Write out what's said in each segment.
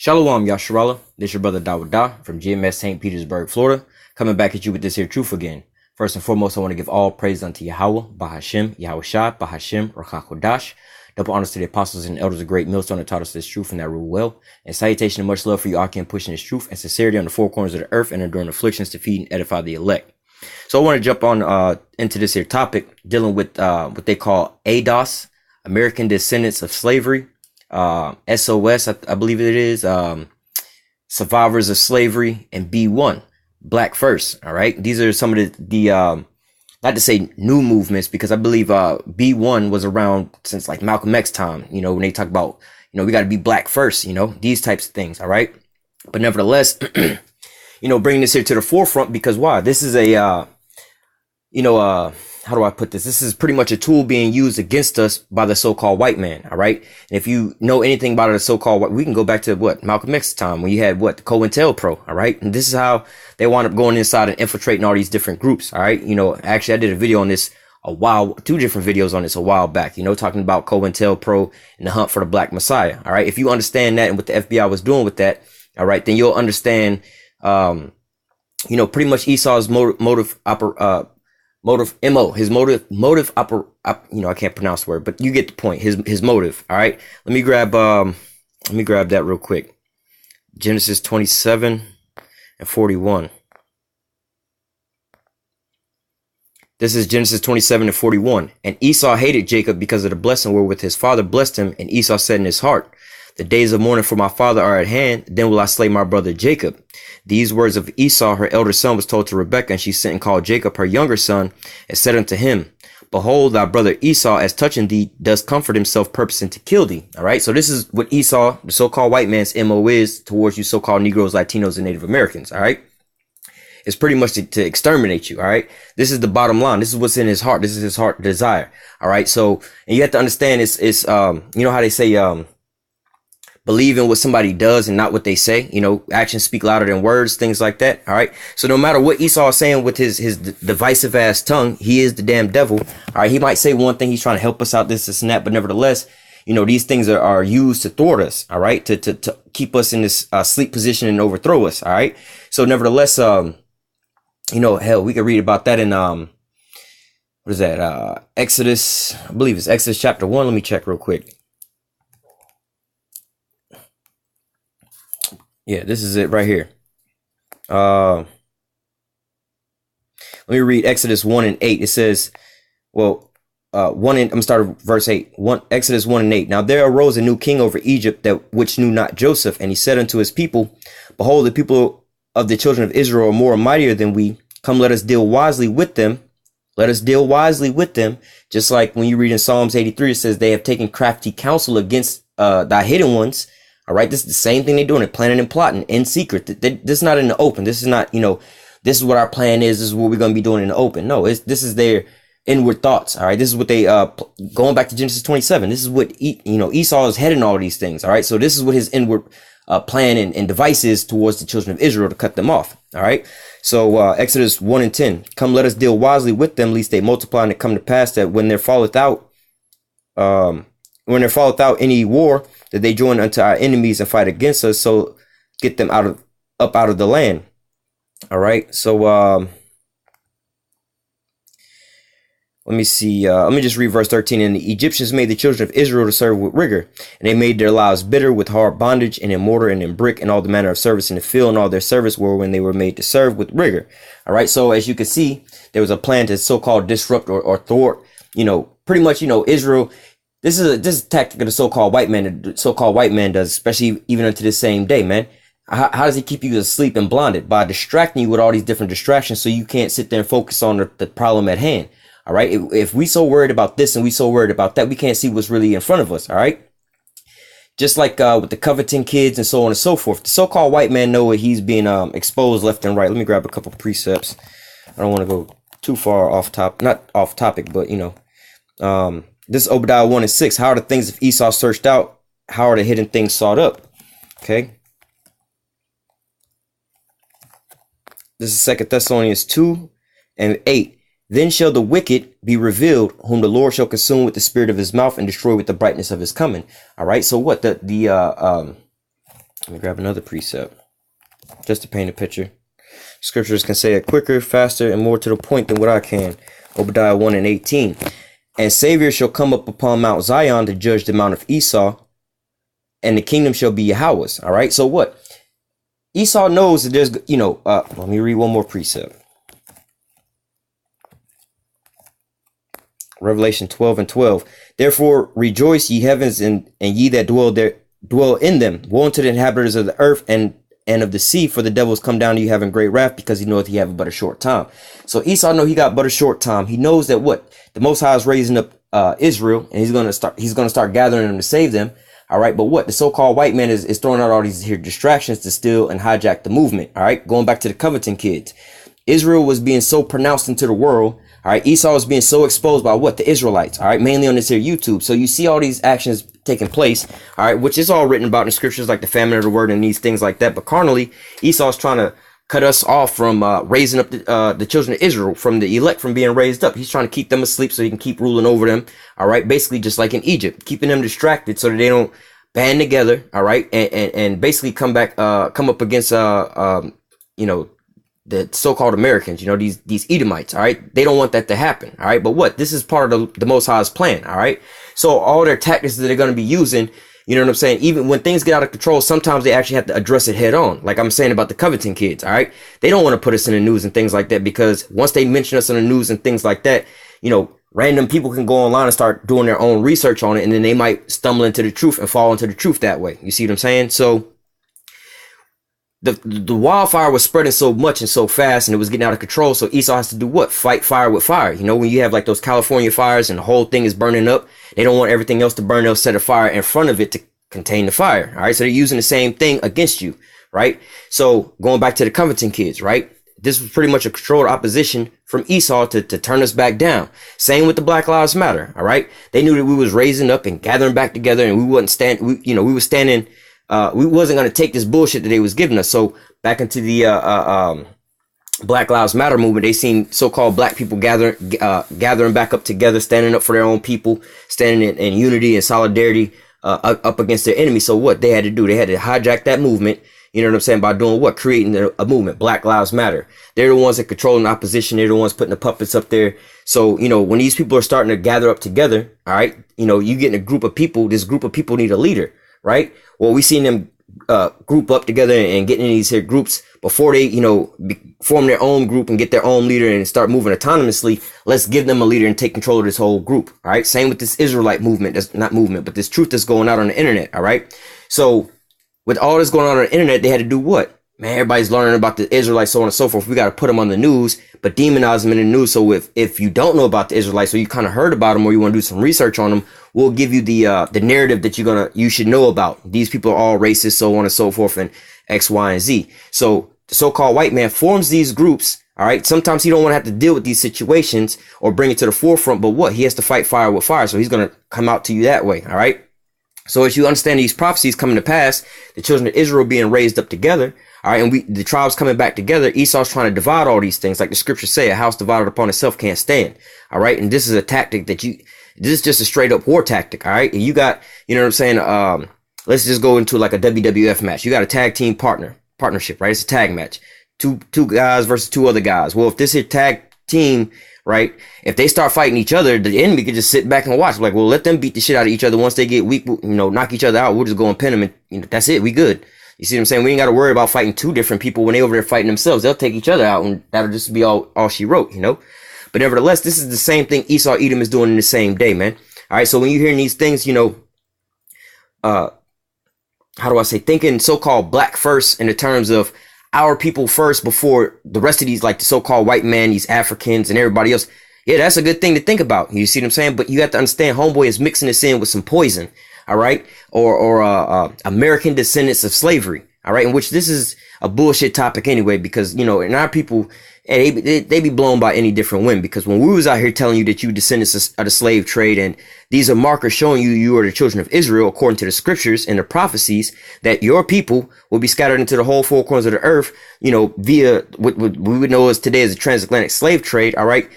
Shalom, Yasharallah. This your brother Dawada from GMS St. Petersburg, Florida, coming back at you with this here truth again. First and foremost, I want to give all praise unto Yahweh, Bahashem, Yahweh Shah, Bahashem, Rakakodash. Double honors to the apostles and elders of great millstone that taught us this truth and that rule well. And salutation and much love for you, Akim, pushing this truth and sincerity on the four corners of the earth and enduring afflictions to feed and edify the elect. So I want to jump on into this here topic dealing with what they call ADOS, American Descendants of Slavery. SOS, I believe it is, Survivors of Slavery, and B1, Black First. All right, these are some of the not to say new movements, because I believe B1 was around since like Malcolm X time. You know, when they talk about, you know, we got to be black first. You know, these types of things. All right, but nevertheless, you know, bringing this here to the forefront, because why? This is a how do I put this? This is pretty much a tool being used against us by the so-called white man. All right. And if you know anything about the so-called white, we can go back to what Malcolm X time when you had what the COINTELPRO. All right. And this is how they wound up going inside and infiltrating all these different groups. All right. You know, actually I did a video on this two different videos on this a while back, you know, talking about COINTELPRO and the hunt for the Black Messiah. All right. If you understand that and what the FBI was doing with that, all right, then you'll understand, you know, pretty much Esau's motive, you know, I can't pronounce the word, but you get the point. His motive. All right. Let me grab that real quick. Genesis 27 and 41. This is Genesis 27 and 41. And Esau hated Jacob because of the blessing wherewith his father blessed him. And Esau said in his heart, the days of mourning for my father are at hand. Then will I slay my brother Jacob. These words of Esau, her elder son, was told to Rebekah, and she sent and called Jacob, her younger son, and said unto him, behold, thy brother Esau, as touching thee, does comfort himself, purposing to kill thee. All right. So this is what Esau, the so-called white man's MO is towards you so-called Negroes, Latinos, and Native Americans. All right. It's pretty much to exterminate you. All right. This is the bottom line. This is what's in his heart. This is his heart desire. All right. So, and you have to understand it's you know how they say, believe in what somebody does and not what they say. You know, actions speak louder than words, things like that. All right. So no matter what Esau is saying with his divisive ass tongue, he is the damn devil. All right. He might say one thing, he's trying to help us out, this and that, but nevertheless, you know, these things are used to thwart us. All right. To keep us in this sleep position and overthrow us. All right. So nevertheless, you know, hell, we could read about that in, what is that? Exodus, I believe it's Exodus chapter 1. Let me check real quick. Yeah, this is it right here. Let me read Exodus 1 and 8. It says, well, I'm starting verse 8. Exodus 1 and 8. Now there arose a new king over Egypt, that which knew not Joseph, and he said unto his people, behold, the people of the children of Israel are more mightier than we. Come, let us deal wisely with them. Let us deal wisely with them. Just like when you read in Psalms 83, it says they have taken crafty counsel against thy hidden ones. All right, this is the same thing they're doing. They're planning and plotting in secret. This is not in the open. This is not, you know, this is what our plan is. This is what we're going to be doing in the open. No, this is their inward thoughts. All right, this is what they going back to Genesis 27. This is what Esau is heading all of these things. All right, so this is what his inward plan and device is towards the children of Israel to cut them off. All right, so Exodus 1 and 10. Come, let us deal wisely with them, lest they multiply, and it come to pass that when there falleth out any war, that they join unto our enemies and fight against us, so get them up out of the land. All right. So let me see. Let me just read verse 13. And the Egyptians made the children of Israel to serve with rigor, and they made their lives bitter with hard bondage, and in mortar and in brick, and all the manner of service in the field, and all their service were when they were made to serve with rigor. All right. So as you can see, there was a plan to so-called disrupt or thwart, you know, pretty much, you know, Israel. This is a tactic of the so-called white man. The so-called white man does, especially even unto this same day, man. How does he keep you asleep and blinded? By distracting you with all these different distractions, so you can't sit there and focus on the problem at hand. All right. If we so worried about this and we so worried about that, we can't see what's really in front of us. All right. Just like with the coveting kids and so on and so forth. The so-called white man know what he's being exposed left and right. Let me grab a couple precepts. I don't want to go too far off top, not off topic, but you know, this is Obadiah 1 and 6. How are the things of Esau searched out? How are the hidden things sought up? Okay. This is 2 Thessalonians 2 and 8. Then shall the wicked be revealed, whom the Lord shall consume with the spirit of his mouth and destroy with the brightness of his coming. All right. So what the Let me grab another precept just to paint a picture. Scriptures can say it quicker, faster, and more to the point than what I can. Obadiah 1:18. And Savior shall come up upon Mount Zion to judge the mount of Esau, and the kingdom shall be Yahweh's. All right. So what? Esau knows that there's, let me read one more precept. Revelation 12:12. Therefore rejoice, ye heavens, and ye that dwell in them. Woe unto the inhabitants of the earth and of the sea, for the devil has come down to you having great wrath, because he knoweth he have but a short time. So Esau know he got but a short time. He knows that what? The Most High is raising up Israel, and he's gonna start gathering them to save them. All right, but what? The so-called white man is throwing out all these here distractions to steal and hijack the movement. All right, going back to the Covington kids. Israel was being so pronounced into the world. All right, Esau was being so exposed by what? The Israelites. All right, mainly on this here YouTube. So you see all these actions taking place. All right, which is all written about in scriptures like the famine of the word and these things like that. But carnally, Esau's trying to cut us off from raising up the children of Israel, from the elect, from being raised up. He's trying to keep them asleep so he can keep ruling over them. All right, basically just like in Egypt, keeping them distracted so that they don't band together. All right, and basically come up against the so-called Americans, these Edomites. All right, they don't want that to happen. All right, but what? This is part of the Most High's plan. All right, so all their tactics that they're going to be using, you know what I'm saying? Even when things get out of control, sometimes they actually have to address it head on. Like I'm saying about the Covington kids. All right, they don't want to put us in the news and things like that, because once they mention us in the news and things like that, random people can go online and start doing their own research on it, and then they might stumble into the truth and fall into the truth that way. You see what I'm saying? So the wildfire was spreading so much and so fast, and it was getting out of control. So Esau has to do what? Fight fire with fire. When you have like those California fires and the whole thing is burning up, they don't want everything else to burn. They'll set a fire in front of it to contain the fire. All right. So they're using the same thing against you. Right. So going back to the Covington kids, right? This was pretty much a controlled opposition from Esau to turn us back down. Same with the Black Lives Matter. All right. They knew that we was raising up and gathering back together, and we wasn't we were standing. We wasn't going to take this bullshit that they was giving us. So back into the Black Lives Matter movement, they seen so-called black people gathering back up together, standing up for their own people, standing in unity and solidarity up against their enemy. So what they had to do, they had to hijack that movement. You know what I'm saying? By doing what? Creating a movement, Black Lives Matter. They're the ones that controlling the opposition. They're the ones putting the puppets up there. So, when these people are starting to gather up together, all right, you get in a group of people. This group of people need a leader. Right? Well, we seen them group up together and get in these here groups before they, form their own group and get their own leader and start moving autonomously. Let's give them a leader and take control of this whole group. All right. Same with this Israelite movement. That's not movement, but this truth that's going out on the internet. All right. So with all this going on the internet, they had to do what? Man, everybody's learning about the Israelites, so on and so forth. We got to put them on the news, but demonize them in the news. So if you don't know about the Israelites, or you kind of heard about them, or you want to do some research on them, we'll give you the narrative that you should know about. These people are all racist, so on and so forth, and X, Y, and Z. So the so-called white man forms these groups. All right. Sometimes he don't want to have to deal with these situations or bring it to the forefront, but what? He has to fight fire with fire. So he's going to come out to you that way. All right. So as you understand these prophecies coming to pass, the children of Israel being raised up together. All right, and the tribes coming back together. Esau's trying to divide all these things. Like the scriptures say, a house divided upon itself can't stand. All right, and this is a tactic this is just a straight up war tactic. All right, and you got, you know what I'm saying? Let's just go into like a WWF match. You got a tag team partnership, right? It's a tag match. Two guys versus two other guys. Well, if this is tag team, right? If they start fighting each other, the enemy could just sit back and watch. Like, well, let them beat the shit out of each other. Once they get weak, knock each other out. We'll just go and pin them, and that's it. We good. You see what I'm saying? We ain't got to worry about fighting two different people when they over there fighting themselves. They'll take each other out, and that'll just be all she wrote, But nevertheless, this is the same thing Esau Edom is doing in the same day, man. All right, so when you're hearing these things, how do I say, thinking so-called black first in the terms of our people first before the rest of these, like the so-called white man, these Africans and everybody else. Yeah, that's a good thing to think about. You see what I'm saying? But you have to understand, homeboy is mixing this in with some poison. All right. Or American descendants of slavery. All right. In which this is a bullshit topic anyway, because, in our people, they be blown by any different wind, because when we was out here telling you that you descendants of the slave trade, and these are markers showing you are the children of Israel, according to the scriptures and the prophecies, that your people will be scattered into the whole four corners of the earth, via what we would know as today as the transatlantic slave trade. All right.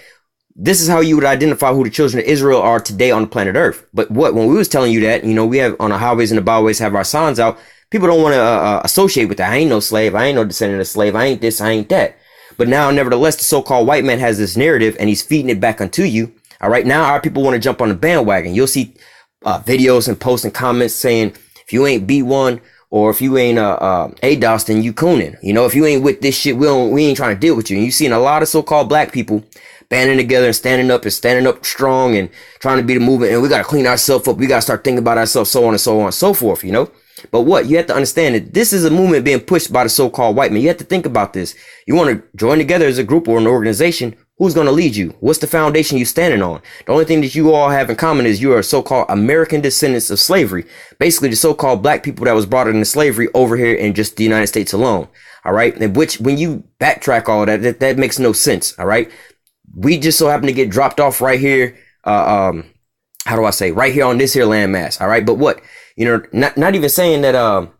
This is how you would identify who the children of Israel are today on the planet Earth. But when we was telling you that, we have on the highways and the byways have our signs out, people don't want to associate with that. I ain't no slave. I ain't no descendant of slave. I ain't this. I ain't that. But now, nevertheless, the so-called white man has this narrative and he's feeding it back onto you. All right. Now our people want to jump on the bandwagon. You'll see videos and posts and comments saying, if you ain't B1 or if you ain't ADOS, then you cooning. You know, if you ain't with this shit, we ain't trying to deal with you. And you've seen a lot of so-called black people banding together and standing up strong and trying to be the movement. And we got to clean ourselves up. We got to start thinking about ourselves, so on and so on and so forth, you know. But what you have to understand that this is a movement being pushed by the so-called white man. You have to think about this. You want to join together as a group or an organization. Who's going to lead you? What's the foundation you standing on? The only thing that you all have in common is you are so-called American descendants of slavery. Basically, the so-called black people that was brought into slavery over here in just the United States alone. All right. And which, when you backtrack all that makes no sense. All right. We just so happen to get dropped off right here. How do I say? Right here on this here landmass. All right. But what? You know, not even saying that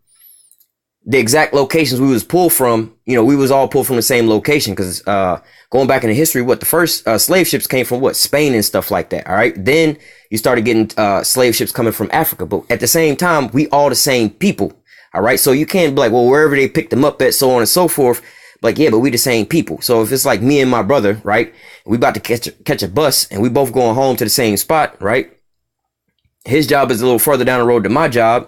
the exact locations we was pulled from, you know, we was all pulled from the same location because going back into history, what the first slave ships came from, what, Spain and stuff like that. All right. Then you started getting slave ships coming from Africa. But at the same time, we all the same people. All right. So you can't be like, well, wherever they picked them up at, so on and so forth. Like, yeah, but we the same people. So if it's like me and my brother, right, we about to catch a bus and we both going home to the same spot, right? His job is a little further down the road than my job,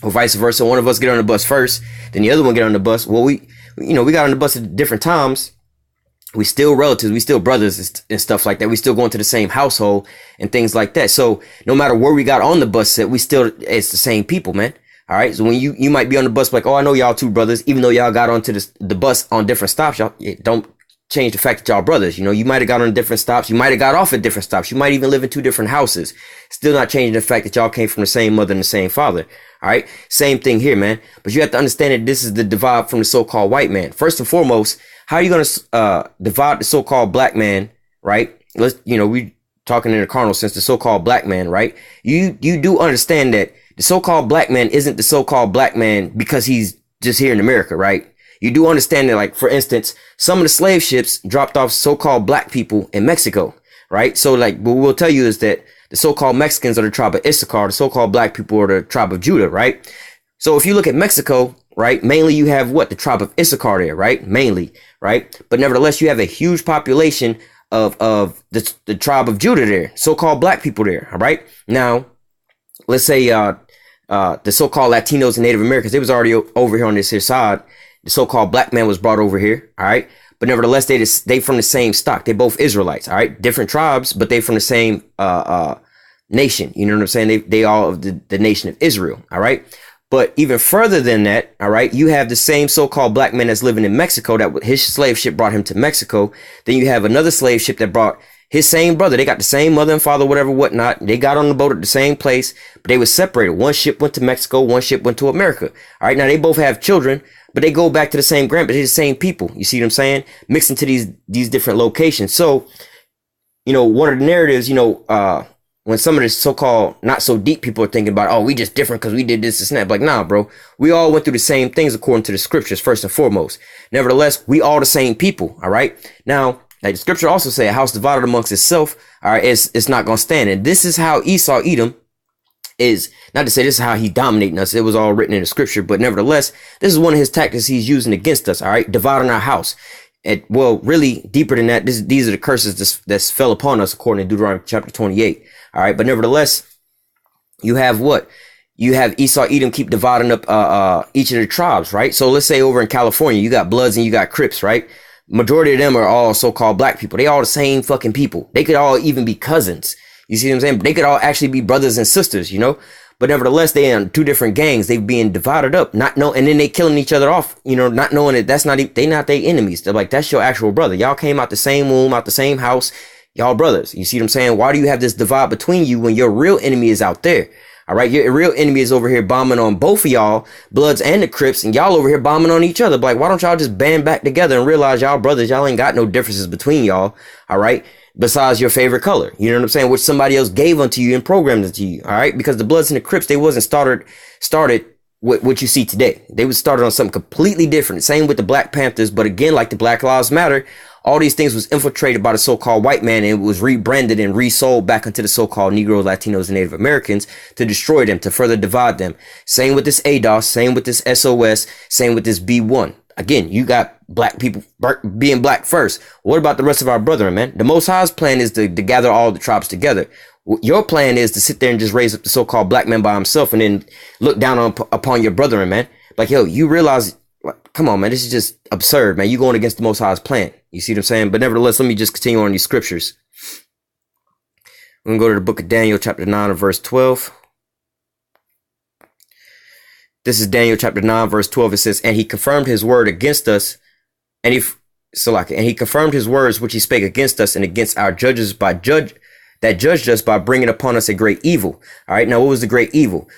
or vice versa. One of us get on the bus first, then the other one get on the bus. Well, we got on the bus at different times. We still relatives, we still brothers and stuff like that. We still going to the same household and things like that. So no matter where we got on the bus set, it's the same people, man. All right. So when you might be on the bus like, oh, I know y'all two brothers, even though y'all got onto the bus on different stops, y'all don't change the fact that y'all brothers. You know, you might have got on different stops. You might have got off at different stops. You might even live in two different houses. Still not changing the fact that y'all came from the same mother and the same father. All right. Same thing here, man. But you have to understand that this is the divide from the so-called white man. First and foremost, how are you going to divide the so-called black man, right? We talking in the carnal sense, the so-called black man, right? You do understand that the so-called black man isn't the so-called black man because he's just here in America, right? You do understand that, like, for instance, some of the slave ships dropped off so-called black people in Mexico, right? So, like, what we'll tell you is that the so-called Mexicans are the tribe of Issachar, the so-called black people are the tribe of Judah, right? So if you look at Mexico, right, mainly you have what? The tribe of Issachar there, right? Mainly, right? But nevertheless, you have a huge population of the tribe of Judah there, so-called black people there, all right? Now, let's say the so-called Latinos and Native Americans, they was already over here on this here side. The so-called black man was brought over here. All right. But nevertheless, they from the same stock. They both Israelites. All right. Different tribes, but they from the same nation. You know what I'm saying? They all of the nation of Israel. All right. But even further than that, all right, you have the same so-called black man that's living in Mexico, that his slave ship brought him to Mexico. Then you have another slave ship that brought his same brother. They got the same mother and father, whatever, whatnot. They got on the boat at the same place, but they were separated. One ship went to Mexico, one ship went to America. All right. Now they both have children, but they go back to the same but they're the same people. You see what I'm saying? Mixed into these different locations. So, you know, one of the narratives, when some of the so-called not so deep people are thinking about, oh, we just different because we did this and that. Like, nah, bro, we all went through the same things according to the scriptures, first and foremost. Nevertheless, we all the same people. All right. Now, like the scripture also say, a house divided amongst itself, all right, it's not going to stand. And this is how Esau, Edom, is, not to say this is how he dominating us. It was all written in the scripture, but nevertheless, this is one of his tactics he's using against us. All right. Dividing our house. Well, really deeper than that, these are the curses that's fell upon us according to Deuteronomy chapter 28. All right. But nevertheless, you have what? You have Esau, Edom keep dividing up each of the tribes. Right. So let's say over in California, you got Bloods and you got Crips. Right. Majority of them are all so-called black people. They all the same fucking people. They could all even be cousins. You see what I'm saying? They could all actually be brothers and sisters, you know, but nevertheless, they in two different gangs. They being divided up, and then they killing each other off, you know, not knowing that they not their enemies. They're like, that's your actual brother. Y'all came out the same womb, out the same house. Y'all brothers. You see what I'm saying? Why do you have this divide between you when your real enemy is out there? All right. Your real enemy is over here bombing on both of y'all, Bloods and the Crips, and y'all over here bombing on each other. Like, why don't y'all just band back together and realize y'all brothers, y'all ain't got no differences between y'all. All right. Besides your favorite color, you know what I'm saying? Which somebody else gave unto you and programmed into you. All right. Because the Bloods and the Crips, they wasn't started with what you see today. They was started on something completely different. Same with the Black Panthers. But again, like the Black Lives Matter, All these things was infiltrated by the so-called white man, and it was rebranded and resold back into the so-called Negroes, Latinos, and Native Americans to destroy them, to further divide them. Same with this ADOS, same with this SOS, same with this B1. Again, you got black people being black first. What about the rest of our brethren, man? The Most High's plan is to gather all the tribes together. Your plan is to sit there and just raise up the so-called black man by himself and then look down upon your brethren, man. Like, yo, you realize, come on, man, this is just absurd, man. You going against the Most High's plan. You see what I'm saying? But nevertheless, let me just continue on these scriptures. We're going to go to the book of Daniel, chapter 9 and verse 12. This is Daniel chapter 9, verse 12. It says, and he confirmed his word against us. And he confirmed his words, which he spake against us and against our judges that judged us by bringing upon us a great evil. All right. Now, what was the great evil?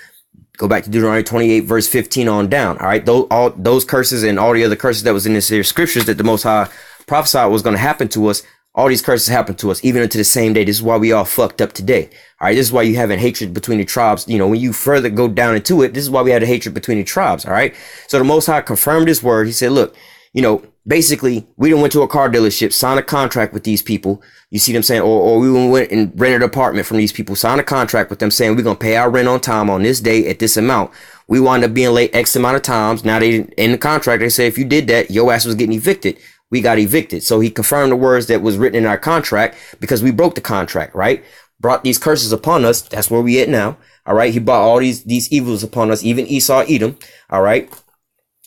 Go back to Deuteronomy 28, verse 15 on down. All right. All those curses and all the other curses that was in this here scriptures that the Most High prophesied was going to happen to us. All these curses happen to us, even unto the same day. This is why we all fucked up today. All right. This is why you having hatred between the tribes. You know, when you further go down into it, this is why we had a hatred between the tribes. All right. So the Most High confirmed his word. He said, look, you know, basically we done went to a car dealership, signed a contract with these people. You see what I'm saying? Or we went and rented an apartment from these people, signed a contract with them saying we're going to pay our rent on time on this day at this amount. We wound up being late X amount of times. Now they in the contract, they say if you did that, your ass was getting evicted. We got evicted. So he confirmed the words that was written in our contract because we broke the contract, right? Brought these curses upon us. That's where we at now. All right. He brought all these evils upon us, even Esau, Edom. All right.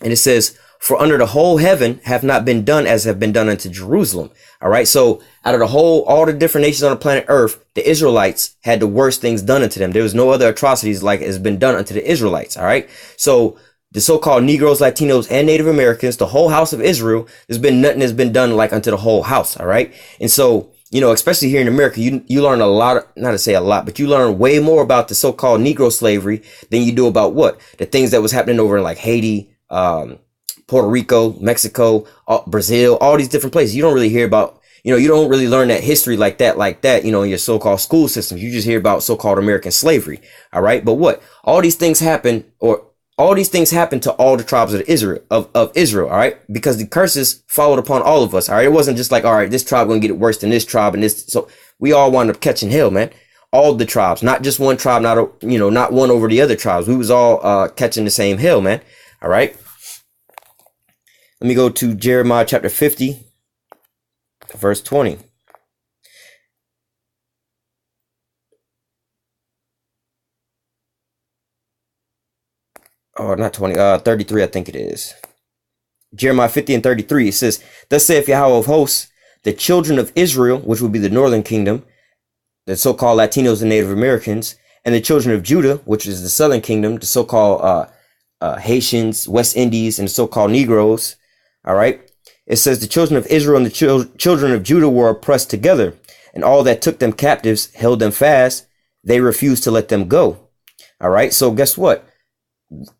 And it says, for under the whole heaven have not been done as have been done unto Jerusalem. All right. So out of all the different nations on the planet Earth, the Israelites had the worst things done unto them. There was no other atrocities like has been done unto the Israelites. All right. So the so-called Negroes, Latinos, and Native Americans, the whole house of Israel, there's been nothing that's been done like unto the whole house. All right. And so, you know, especially here in America, you learn a lot, not to say a lot, but you learn way more about the so-called Negro slavery than you do about what? The things that was happening over in like Haiti, Puerto Rico, Mexico, Brazil, all these different places. You don't really hear about, you know, you don't really learn that history like that, you know, in your so-called school systems. You just hear about so-called American slavery. All right. But what? All these things happen to all the tribes of Israel, of Israel. All right. Because the curses followed upon all of us. All right. It wasn't just like, all right, this tribe going to get it worse than this tribe and this. So we all wound up catching hell, man. All the tribes, not just one tribe, not one over the other tribes. We was all catching the same hell, man. All right. Let me go to Jeremiah chapter 50, verse 20. Oh, not 20, 33, I think it is. Jeremiah 50 and 33, it says, thus saith Yahweh of hosts, the children of Israel, which would be the northern kingdom, the so-called Latinos and Native Americans, and the children of Judah, which is the southern kingdom, the so-called Haitians, West Indies, and the so-called Negroes. All right. It says the children of Israel and the children of Judah were oppressed together, and all that took them captives held them fast. They refused to let them go. All right. So guess what?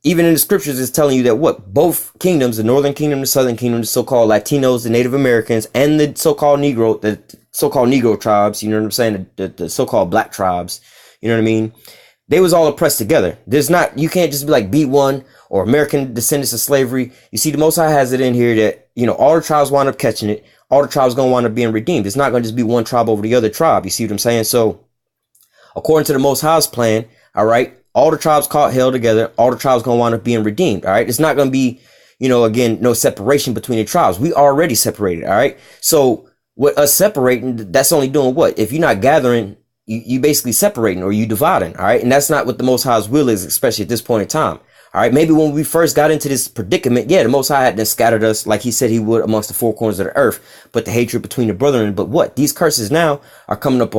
Even in the scriptures, it's telling you that what? Both kingdoms, the northern kingdom, the southern kingdom, the so-called Latinos, the Native Americans, and the so-called Negro tribes, you know what I'm saying? The so-called black tribes, you know what I mean? They was all oppressed together. You can't just be like B1 or American descendants of slavery. You see, the Most High has it in here that, you know, all the tribes wind up catching it. All the tribes going to wind up being redeemed. It's not going to just be one tribe over the other tribe. You see what I'm saying? So according to the Most High's plan, all right, all the tribes caught held together. All the tribes going to wind up being redeemed. All right. It's not going to be, you know, again, no separation between the tribes. We already separated. All right. So with us separating, that's only doing what? If you're not gathering, you basically separating or you dividing. All right. And that's not what the Most High's will is, especially at this point in time. All right. Maybe when we first got into this predicament, yeah, the Most High had then scattered us like he said he would amongst the four corners of the earth, but the hatred between the brethren. But what? These curses now are coming up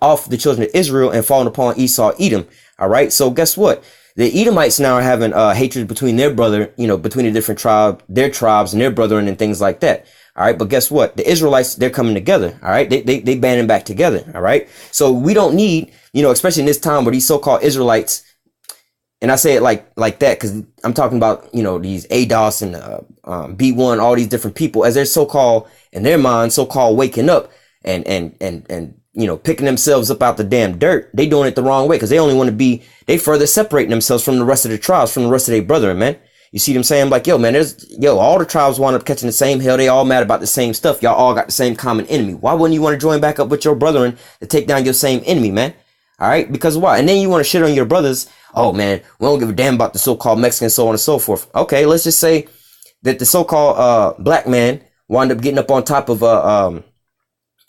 off the children of Israel and falling upon Esau, Edom. All right. So guess what? The Edomites now are having hatred between their brother, you know, between the different their tribes and their brethren and things like that. All right. But guess what? The Israelites, they're coming together. All right. They banding back together. All right. So we don't need, you know, especially in this time where these so-called Israelites, and I say it like that because I'm talking about, you know, these ADOS and B1, all these different people as they're so-called in their mind, so-called waking up and you know, picking themselves up out the damn dirt. They doing it the wrong way because they only want to they further separating themselves from the rest of the tribes, from the rest of their brethren, man. You see what I'm saying? Like, yo, man, all the tribes wind up catching the same hell. They all mad about the same stuff. Y'all all got the same common enemy. Why wouldn't you want to join back up with your brethren to take down your same enemy, man? All right, because why? And then you want to shit on your brothers. Oh man, we don't give a damn about the so-called Mexicans, so on and so forth. Okay, let's just say that the so-called black man wound up getting up on top of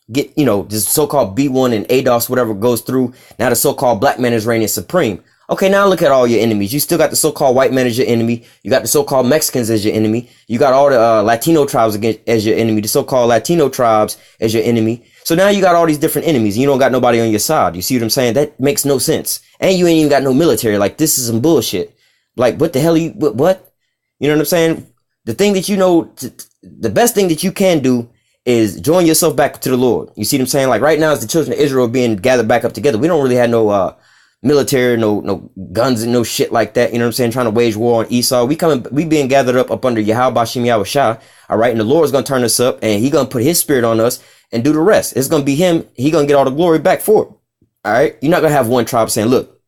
this so-called B1 and ADOS, whatever goes through. Now the so-called black man is reigning supreme. Okay, now look at all your enemies. You still got the so-called white man as your enemy. You got the so-called Mexicans as your enemy. You got all the Latino tribes as your enemy. The so-called Latino tribes as your enemy. So now you got all these different enemies. You don't got nobody on your side. You see what I'm saying? That makes no sense. And you ain't even got no military. Like, this is some bullshit. Like, what the hell what? You know what I'm saying? The thing that the best thing that you can do is join yourself back to the Lord. You see what I'm saying? Like, right now, as the children of Israel being gathered back up together, we don't really have no military, no guns and no shit like that. You know what I'm saying? Trying to wage war on Esau. We being gathered up under Yahweh Bashim Yahushua. All right. And the Lord's going to turn us up and he going to put his spirit on us and do the rest. It's going to be him. He going to get all the glory back for it. All right. You're not going to have one tribe saying, look,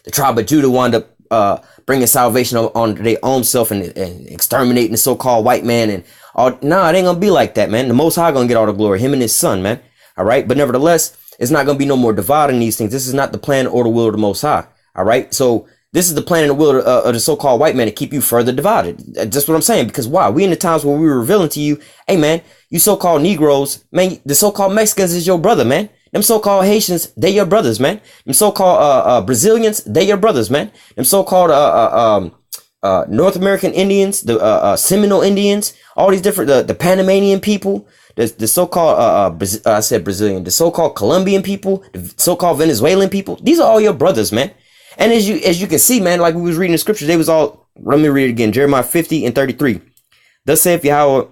the tribe of Judah wound up bringing salvation on their own self and exterminating the so-called white man and all. Nah, it ain't going to be like that, man. The Most High going to get all the glory. Him and his son, man. All right. But nevertheless, it's not going to be no more dividing these things. This is not the plan or the will of the Most High. All right. So this is the plan and the will of the so-called white man to keep you further divided. That's what I'm saying. Because why? We in the times where we were revealing to you, hey, man, you so-called Negroes, man, the so-called Mexicans is your brother, man. Them so-called Haitians, they your brothers, man. Them so-called Brazilians, they your brothers, man. Them so-called North American Indians, the Seminole Indians, all these different, the Panamanian people, the so-called, I said Brazilian, the so-called Colombian people, the so-called Venezuelan people. These are all your brothers, man. And as you can see, man, like we was reading the scriptures, they was all, let me read it again, Jeremiah 50 and 33. Thus saith Yahweh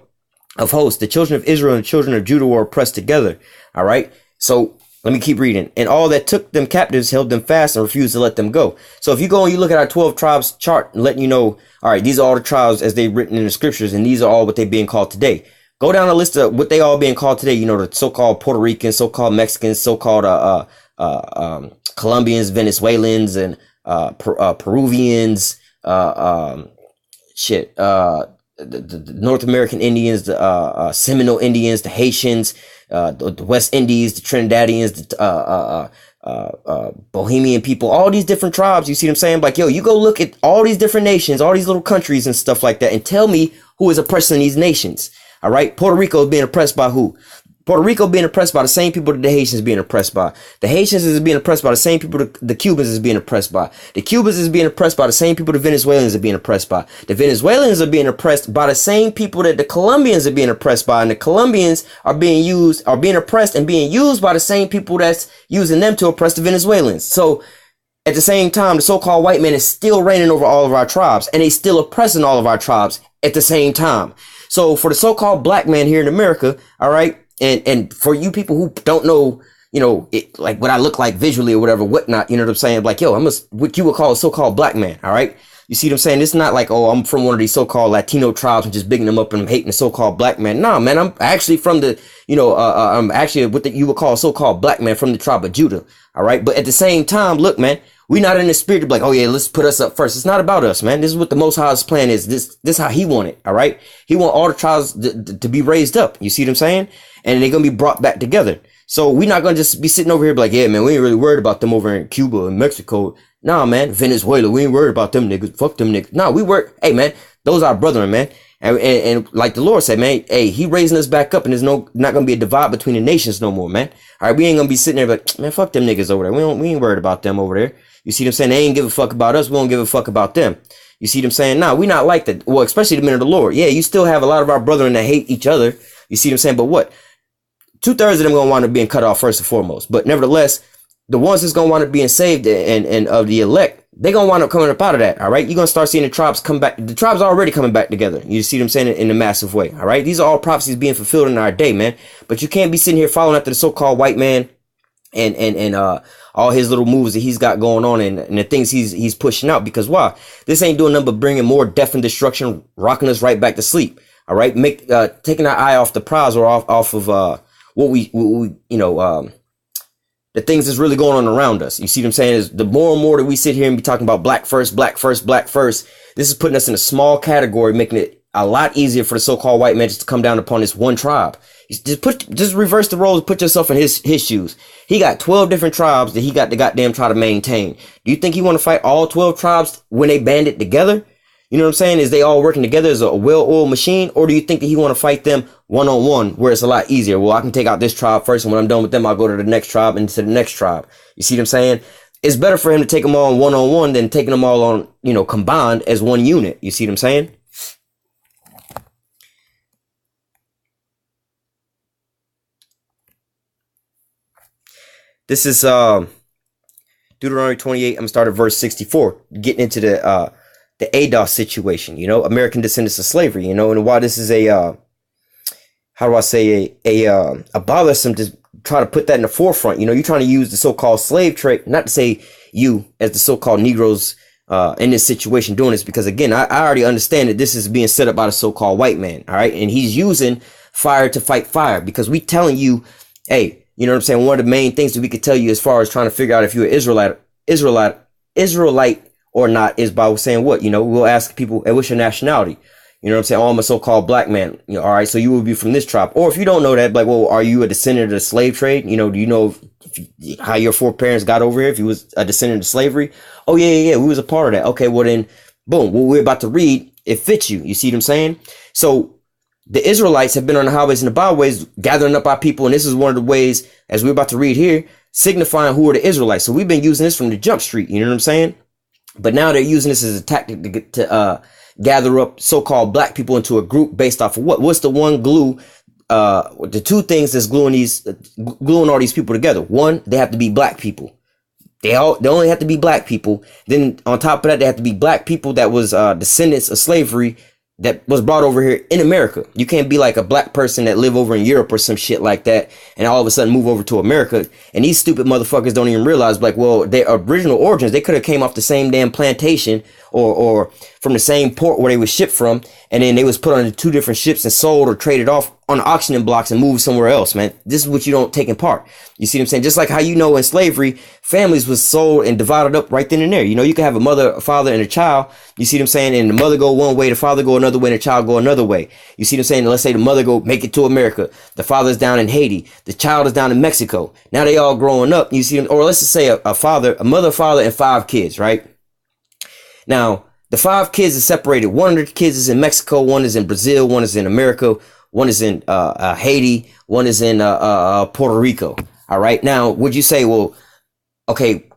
of hosts, the children of Israel and the children of Judah were oppressed together. All right. So let me keep reading. And all that took them captives held them fast and refused to let them go. So if you go and you look at our 12 tribes chart and letting you know, all right, these are all the tribes as they written in the scriptures, and these are all what they being called today. Go down a list of what they all being called today. You know, the so-called Puerto Ricans, so-called Mexicans, so-called Colombians, Venezuelans, and Peruvians, the North American Indians, the Seminole Indians, the Haitians, the West Indies, the Trinidadians, the Bohemian people, all these different tribes. You see what I'm saying? Like, yo, you go look at all these different nations, all these little countries and stuff like that, and tell me who is oppressing these nations. All right. Puerto Rico is being oppressed by who? Puerto Rico being oppressed by the same people that the Haitians being oppressed by. The Haitians is being oppressed by the same people that the Cubans is being oppressed by. The Cubans is being oppressed by the same people the Venezuelans are being oppressed by. The Venezuelans are being oppressed by the same people that the Colombians are being oppressed by. And the Colombians are being oppressed and being used by the same people that's using them to oppress the Venezuelans. So at the same time, the so-called white man is still reigning over all of our tribes, and he's still oppressing all of our tribes at the same time. So for the so-called black man here in America, all right, and for you people who don't know, you know, like what I look like visually or whatever, whatnot, you know what I'm saying? Like, yo, I'm what you would call a so-called black man, all right? You see what I'm saying? It's not like, oh, I'm from one of these so-called Latino tribes and just bigging them up and I'm hating the so-called black man. Nah, man, I'm actually from the, you know, I'm actually what you would call a so-called black man from the tribe of Judah, all right? But at the same time, look, man, we're not in the spirit to be like, oh yeah, let's put us up first. It's not about us, man. This is what the Most High's plan is. This is how he want it. All right. He want all the tribes to be raised up. You see what I'm saying? And they're going to be brought back together. So we're not going to just be sitting over here like, yeah, man, we ain't really worried about them over in Cuba and Mexico. Nah, man, Venezuela, we ain't worried about them niggas. Fuck them niggas. Nah, we work. Hey, man, those are our brethren, man. And like the Lord said, man, hey, he raising us back up and there's not going to be a divide between the nations no more, man. All right. We ain't going to be sitting there like, man, fuck them niggas over there. We ain't worried about them over there. You see what I'm saying? They ain't give a fuck about us. We don't give a fuck about them. You see what I'm saying? Nah, we not like that. Well, especially the men of the Lord. Yeah, you still have a lot of our brethren that hate each other. You see what I'm saying? But what? 2/3 of them going to wind up being cut off first and foremost. But nevertheless, the ones that's going to wind up being saved and of the elect, they going to wind up coming up out of that. All right. You're going to start seeing the tribes come back. The tribes are already coming back together. You see what I'm saying? In a massive way. All right. These are all prophecies being fulfilled in our day, man. But you can't be sitting here following after the so-called white man and all his little moves that he's got going on and the things he's pushing out, because why? This ain't doing nothing but bringing more death and destruction, rocking us right back to sleep. All right. Taking our eye off the prize or off of, what we the things that's really going on around us. You see what I'm saying? Is the more and more that we sit here and be talking about black first, black first, black first, this is putting us in a small category, making it a lot easier for the so-called white man just to come down upon this one tribe. Just reverse the roles, put yourself in his shoes. He got 12 different tribes that he got to goddamn try to maintain. Do you think he want to fight all 12 tribes when they banded together? You know what I'm saying? Is they all working together as a well-oiled machine? Or do you think that he want to fight them one-on-one where it's a lot easier? Well, I can take out this tribe first, and when I'm done with them, I'll go to the next tribe and to the next tribe. You see what I'm saying? It's better for him to take them all one-on-one than taking them all on, you know, combined as one unit. You see what I'm saying? This is Deuteronomy 28. I'm gonna start at verse 64, getting into the ADOS situation, you know, American Descendants of Slavery, you know, and why this is a how do I say a bothersome to try to put that in the forefront. You know, you're trying to use the so-called slave trade, not to say you as the so-called Negroes in this situation doing this, because again, I already understand that this is being set up by the so-called white man, all right, and he's using fire to fight fire, because we telling you, hey, you know what I'm saying? One of the main things that we could tell you as far as trying to figure out if you're an Israelite or not is by saying what? You know, we'll ask people, hey, what's your nationality? You know what I'm saying? Oh, I'm a so-called black man. You know, all right, so you will be from this tribe. Or if you don't know that, like, well, are you a descendant of the slave trade? You know, do you know how your foreparents got over here? If you was a descendant of slavery? Oh, yeah, we was a part of that. Okay, well then, boom, what we're about to read, it fits you. You see what I'm saying? So the Israelites have been on the highways and the byways gathering up our people. And this is one of the ways, as we're about to read here, signifying who are the Israelites. So we've been using this from the jump street. You know what I'm saying? But now they're using this as a tactic to gather up so-called black people into a group based off of what? What's the one glue? The two things that's gluing all these people together. One, they have to be black people. They only have to be black people. Then on top of that, they have to be black people that was descendants of slavery that was brought over here in America. You can't be like a black person that live over in Europe or some shit like that and all of a sudden move over to America. And these stupid motherfuckers don't even realize, like, well, their original origins, they could have came off the same damn plantation or from the same port where they was shipped from. And then they was put on two different ships and sold or traded off on auctioning blocks and moved somewhere else, man. This is what you don't take in part. You see what I'm saying? Just like how, you know, in slavery, families was sold and divided up right then and there. You know, you can have a mother, a father, and a child. You see what I'm saying? And the mother go one way, the father go another way, and the child go another way. You see what I'm saying? Let's say the mother go make it to America. The father's down in Haiti. The child is down in Mexico. Now they all growing up. You see, or let's just say a mother, father, and 5 kids, right? Now, the 5 kids are separated. One of the kids is in Mexico. One is in Brazil. One is in America. One is in Haiti. One is in Puerto Rico. All right. Now, would you say, well, okay,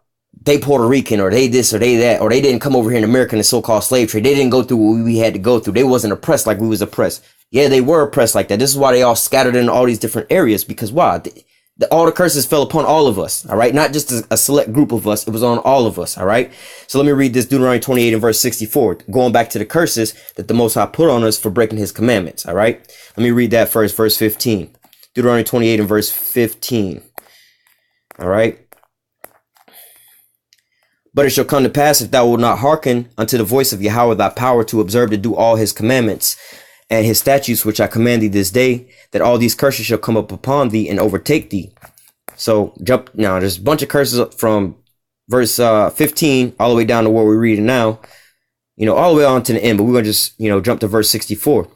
they Puerto Rican or they this or they that, or they didn't come over here in America in the so-called slave trade. They didn't go through what we had to go through. They wasn't oppressed like we was oppressed. Yeah, they were oppressed like that. This is why they all scattered in all these different areas, because why? All the curses fell upon all of us. All right. Not just a select group of us. It was on all of us. All right. So let me read this Deuteronomy 28 and verse 64, going back to the curses that the Most High put on us for breaking his commandments. All right. Let me read that first, verse 15, Deuteronomy 28 and verse 15. All right. But it shall come to pass, if thou wilt not hearken unto the voice of Yahweh thy power, to observe to do all his commandments and his statutes, which I command thee this day, that all these curses shall come up upon thee and overtake thee. So jump now. There's a bunch of curses from verse 15 all the way down to where we're reading now, you know, all the way on to the end. But we're going to just, you know, jump to verse 64.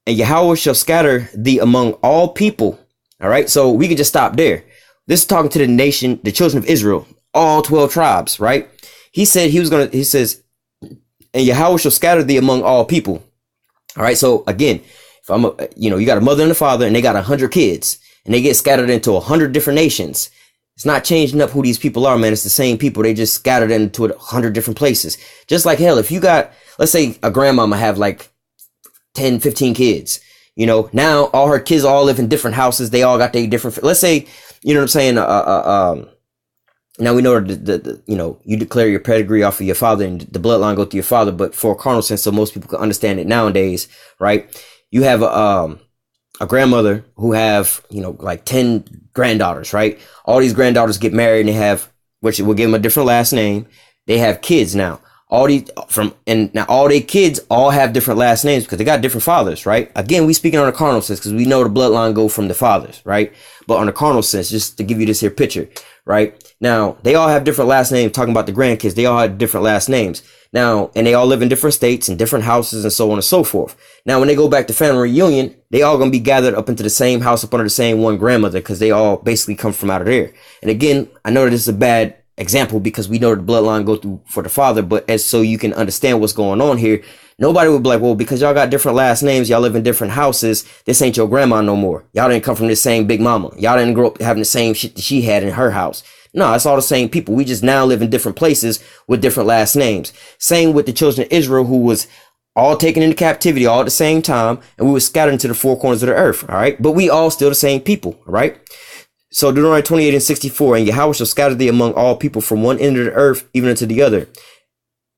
And Yahweh shall scatter thee among all people. All right. So we can just stop there. This is talking to the nation, the children of Israel, all 12 tribes. Right. He said he says, and Yahweh shall scatter thee among all people. All right. So again, if you got a mother and a father and they got 100 kids and they get scattered into 100 different nations, it's not changing up who these people are, man. It's the same people. They just scattered into 100 different places. Just like hell, if you got, let's say a grandmama have like 10, 15 kids, you know, now all her kids all live in different houses. They all got their different, let's say, you know what I'm saying? Now we know you know, you declare your pedigree off of your father and the bloodline go through your father, but for a carnal sense, so most people can understand it nowadays, right? You have a grandmother who have, you know, like 10 granddaughters, right? All these granddaughters get married and they have, which will give them a different last name. They have kids now. Now all their kids all have different last names because they got different fathers, right? Again, we speaking on a carnal sense because we know the bloodline go from the fathers, right? but on a carnal sense, just to give you this here picture, right? Now, they all have different last names. Talking about the grandkids, they all have different last names. Now, and they all live in different states and different houses and so on and so forth. Now, when they go back to family reunion, they all going to be gathered up into the same house up under the same one grandmother because they all basically come from out of there. And again, I know that this is a bad example because we know the bloodline go through for the father, but as so you can understand what's going on here, nobody would be like, well, because y'all got different last names, y'all live in different houses, this ain't your grandma no more. Y'all didn't come from the same big mama. Y'all didn't grow up having the same shit that she had in her house. No, it's all the same people. We just now live in different places with different last names. Same with the children of Israel, who was all taken into captivity all at the same time, and we were scattered into the four corners of the earth. All right. But we all still the same people. All right. So Deuteronomy 28 and 64, and Yahweh shall scatter thee among all people from one end of the earth even unto the other.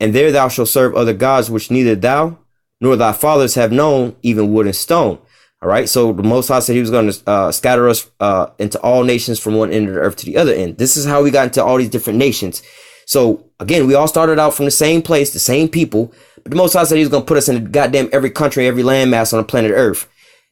And there thou shalt serve other gods, which neither thou nor thy fathers have known, even wood and stone. All right. So the Most High said he was going to scatter us into all nations from one end of the earth to the other end. This is how we got into all these different nations. So again, we all started out from the same place, the same people. But the Most High said he was going to put us in goddamn every country, every landmass on the planet Earth.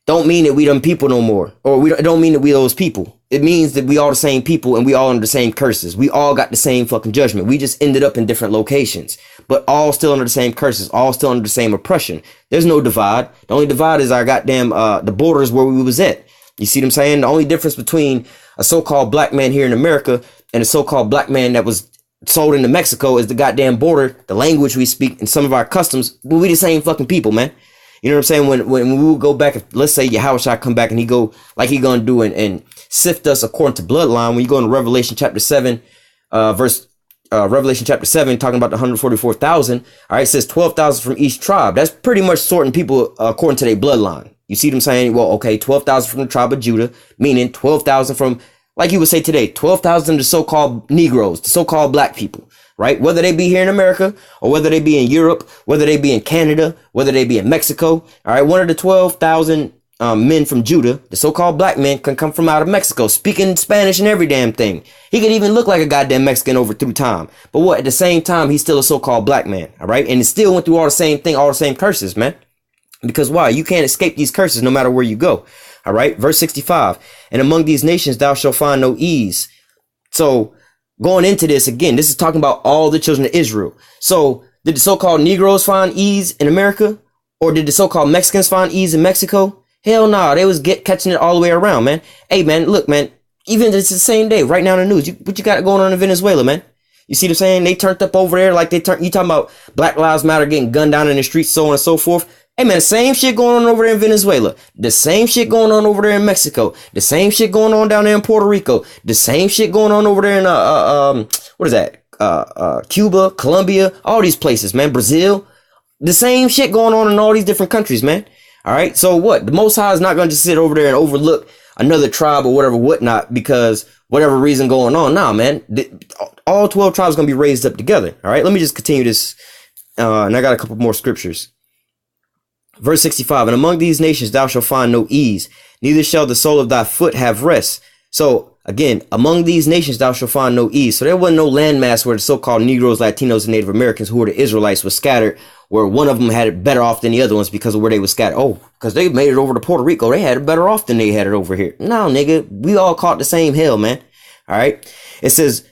Don't mean that we them people no more. Or it don't mean that we those people. It means that we all the same people and we all under the same curses. We all got the same fucking judgment. We just ended up in different locations, but all still under the same curses, all still under the same oppression. There's no divide. The only divide is our goddamn, the borders where we was at. You see what I'm saying? The only difference between a so-called black man here in America and a so-called black man that was sold into Mexico is the goddamn border, the language we speak, and some of our customs. But we the same fucking people, man. You know what I'm saying? When we will go back, let's say Yahweh shall come back and he go like he gonna do and sift us according to bloodline. When you go into Revelation chapter 7, Revelation chapter 7, talking about the 144,000. All right, it says 12,000 from each tribe. That's pretty much sorting people according to their bloodline. You see what I'm saying? Well, okay, 12,000 from the tribe of Judah, meaning 12,000 from, like you would say today, 12,000 the so-called Negroes, the so-called black people. Right? Whether they be here in America or whether they be in Europe, whether they be in Canada, whether they be in Mexico. All right. One of the 12,000 men from Judah, the so-called black men, can come from out of Mexico, speaking Spanish and every damn thing. He could even look like a goddamn Mexican over through time. But what? At the same time, he's still a so-called black man. All right. And it still went through all the same thing, all the same curses, man. Because why? You can't escape these curses no matter where you go. All right. Verse 65. And among these nations, thou shalt find no ease. So, going into this again, this is talking about all the children of Israel. So did the so-called Negroes find ease in America? Or did the so-called Mexicans find ease in Mexico? Hell no, they was catching it all the way around, man. Hey, man, look, man, even it's the same day right now in the news. What you got going on in Venezuela, man? You see what I'm saying? They turned up over there like you talking about Black Lives Matter getting gunned down in the streets, so on and so forth. Hey, man, the same shit going on over there in Venezuela. The same shit going on over there in Mexico. The same shit going on down there in Puerto Rico. The same shit going on over there in, what is that? Cuba, Colombia, all these places, man. Brazil. The same shit going on in all these different countries, man. All right. So what? The Most High is not going to just sit over there and overlook another tribe or whatever, whatnot, because whatever reason going on. Nah, man. All 12 tribes going to be raised up together. All right. Let me just continue this. And I got a couple more scriptures. Verse 65, and among these nations thou shalt find no ease, neither shall the sole of thy foot have rest. So again, among these nations thou shalt find no ease. So there wasn't no landmass where the so-called Negroes, Latinos, and Native Americans, who were the Israelites, were scattered, where one of them had it better off than the other ones because of where they were scattered. Oh, because they made it over to Puerto Rico. They had it better off than they had it over here. No, nigga, we all caught the same hell, man. All right. It says,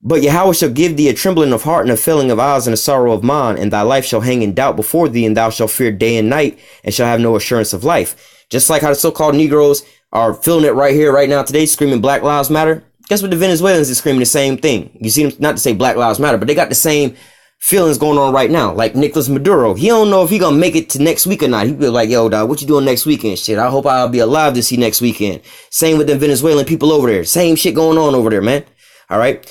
but Yahweh shall give thee a trembling of heart and a failing of eyes and a sorrow of mind, and thy life shall hang in doubt before thee, and thou shalt fear day and night, and shall have no assurance of life. Just like how the so-called Negroes are feeling it right here, right now, today, screaming Black Lives Matter. Guess what? The Venezuelans are screaming the same thing. You see them, not to say Black Lives Matter, but they got the same feelings going on right now. Like Nicolas Maduro, he don't know if he gonna make it to next week or not. He be like, yo, dog, what you doing next weekend? Shit, I hope I'll be alive to see next weekend. Same with the Venezuelan people over there. Same shit going on over there, man. All right.